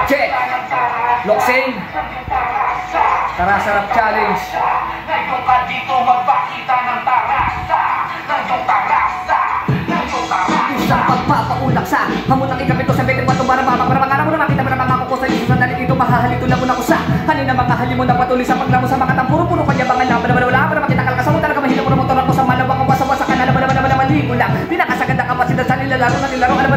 Check! Loksing! Tarasa Rap Challenge. Ngayon ka dito magpakita ng tarasa. Ngayon tarasa. Ngayon tarasa. Isang pagpapaulak sa hamon ng ikapito sa 24 para makakara mo na makita mo na mga kuko sa iyo. Sandali dito mahahalito lang muna ko sa kanina mga halimon na patuloy sa paglamo sa mga tampuro-puro kanyabangan na wala para makita kalkasan mo talaga mahina mo na motor ako sa malabang kung basa-basa ka na maligo lang. Pinakasaganda kapasidad sa nilalaro na nilaro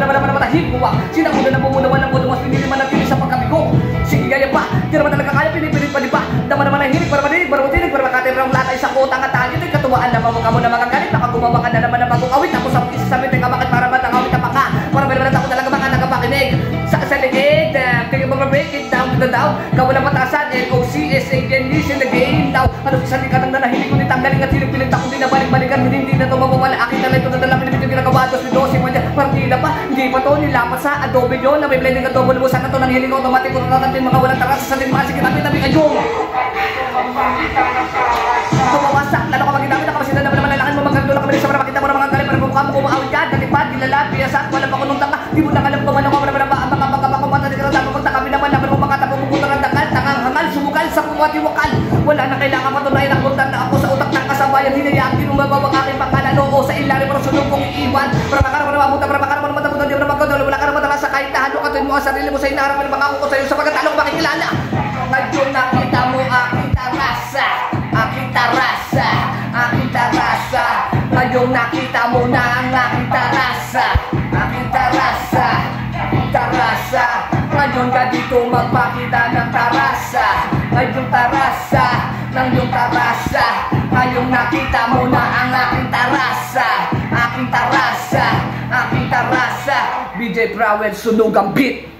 matahimpuwang sinauna na bumunawan ng budo mas pinili manatili sa pagkabigo. Sige gaya pa, di naman talaga kaya pinipilit pa di ba? Dama naman ang hilig para madinig, para matinig, para makatirang latay sa kutang at tangit. Ay katuwaan na mamukha mo na mga galit, nakagumawa ka na naman na bagong awit. Ako sa isa sa mitin ka bakit para matangawit ka pa ka? Para meron ako talaga mga nagapakinig sa ligid. Kaya mga break it down to the down. Kawalang matasan, LOCSANDs in the game now. Ano sa ka nang nanahilig ko nitang galing at hilig-pilit ako din na balik-balikan. Hindi na ito mamawala, aking talento na dala pinipit yung ginagawa. Dos ni Dosi mo niya, parang tila pa. Hindi pa to nilapat sa adobe yun. Na may blending adobe lumusan na to ng hiling automatic. Kung natin mga walang taras sa din mga sige tabi-tabi ayong. Pumawasak, lalo ka magkita-kita ka masina naman lalaki mo magkandula ka malis sa para makita mo na mga galing para mukha mo kumaawit ka. Natipad, dilala, piyasak, walang pakunong taka. Di mo na alam kung ano ka wala na kailangan matunayan ang burdan na ako sa utak ng kasabayan. Hinayaan din umabawang aking pangalan. Oo, sa ilalim para sunod kong iiwan. Para makaraman na mabuta, para makaraman na matabutan. Di mo na magkandol, wala ka naman talaga sa kahit tahalo. Katuin mo ang sarili mo sa inaharap. May bangako ko sa iyo sa pagkatalo ko makikilala. Ngayon nakita mo aking tarasa. Aking tarasa. Aking tarasa. Ngayon nakita mo na ang aking tarasa. Aking tarasa. Tarasa. Ngayon ka dito magpakita ng tarasa. Ngayon tarasa. Nang yung tarasa. Ngayon nakita mo na ang aking tarasa. Aking tarasa. Aking tarasa. BJ Prawell, sunog ang beat.